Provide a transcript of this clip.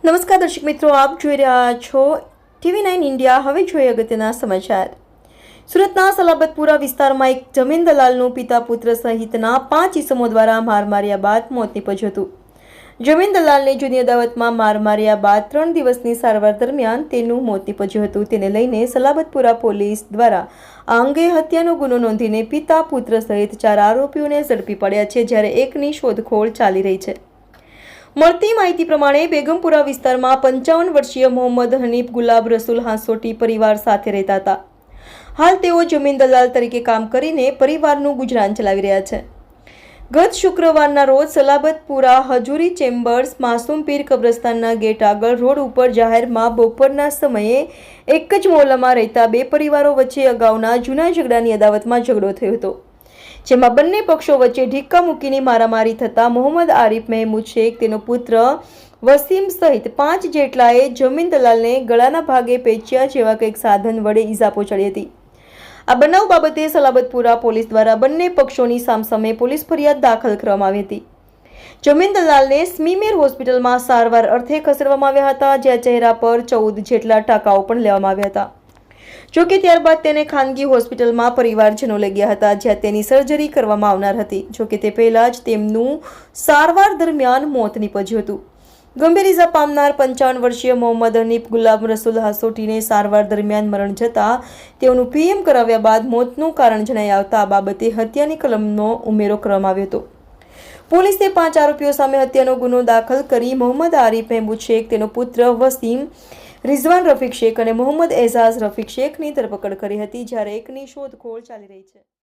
નમસ્કાર દર્શક મિત્રો, આપ જોઈ રહ્યા છો TV9 ઇન્ડિયા। હવે જોઈએ અગત્યના સમાચાર। સુરતના સલાબતપુરા વિસ્તારમાં એક જમીન દલાલનું પિતા પુત્ર સહિતના 5 ઇસમો દ્વારા માર માર્યા બાદ મોત નીપજ્યું હતું। જમીન દલાલને જૂની અદાવતમાં માર માર્યા બાદ 3 દિવસની સારવાર દરમિયાન તેનું મોત નીપજ્યું હતું। તેને લઈને સલાબતપુરા પોલીસ દ્વારા આ અંગે હત્યાનો ગુનો નોંધીને પિતા પુત્ર સહિત 4 આરોપીઓને ઝડપી પડ્યા છે, જ્યારે એકની શોધખોળ ચાલી રહી છે। મળતી માહિતી પ્રમાણે બેગમપુરા વિસ્તારમાં 55 વર્ષીય મોહમ્મદ હનીફ ગુલાબ રસૂલ હાંસોટી પરિવાર સાથે રહેતા હતા। હાલ તેઓ જમીન દલાલ તરીકે કામ કરીને પરિવારનું ગુજરાન ચલાવી રહ્યા છે। ગત શુક્રવારના રોજ સલાબતપુરા હજુરી ચેમ્બર્સ માસૂમ પીર કબ્રસ્તાનના ગેટ આગળ રોડ ઉપર જાહેરમાં બપોરના સમયે એક જ મહોલ્લામાં રહેતા બે પરિવારો વચ્ચે અગાઉના જૂના ઝઘડાની અદાવતમાં ઝઘડો થયો હતો, જેમાં બંને પક્ષો વચ્ચે ઢીક્કા મૂકીને મારામારી થતા મોહમ્મદ આરિફ મહેમૂદ શેખ, તેનો પુત્ર વસીમ સહિત 5 જેટલાએ જમીન દલાલને ગળાના ભાગે પેચ્યા જેવા કંઈક સાધન વડે ઈજા પહોંચાડી હતી। આ બનાવ બાબતે સલાબતપુરા પોલીસ દ્વારા બંને પક્ષોની સામસામે પોલીસ ફરિયાદ દાખલ કરવામાં આવી હતી। જમીન દલાલને સ્મીમેર હોસ્પિટલમાં સારવાર અર્થે ખસેડવામાં આવ્યા હતા, જ્યાં ચહેરા પર 14 જેટલા ટાંકાઓ પણ લેવામાં આવ્યા હતા। જોકે ત્યારબાદ તેને ખાનગી હોસ્પિટલમાં પરિવારજનો લઈ ગયા હતા, જ્યાં તેની સર્જરી કરવામાં આવનાર હતી। જોકે તે પહેલા જ તેમનું સારવાર દરમિયાન મોત નીપજ્યું હતું। ગંભીર ઇજા પામનાર 55 વર્ષીય મોહમ્મદ હનીફ ગુલાબ રસૂલ હાંસોટીને સારવાર દરમિયાન મરણ જતા તેઓનું પીએમ કરાવ્યા બાદ મોતનું કારણ જણાઈ આવતા આ બાબતે હત્યાની કલમનો ઉમેરો કરવામાં આવ્યો હતો। પોલીસે 5 આરોપીઓ સામે હત્યાનો ગુનો દાખલ કરી મોહમ્મદ આરિફ મહેમૂદ શેખ, તેનો પુત્ર વસીમ રિઝવાન રફીક શેખ અને મોહમ્મદ એઝાઝ રફીક શેખની ધરપકડ કરી હતી, જ્યારે એકની શોધખોળ ચાલી રહી છે।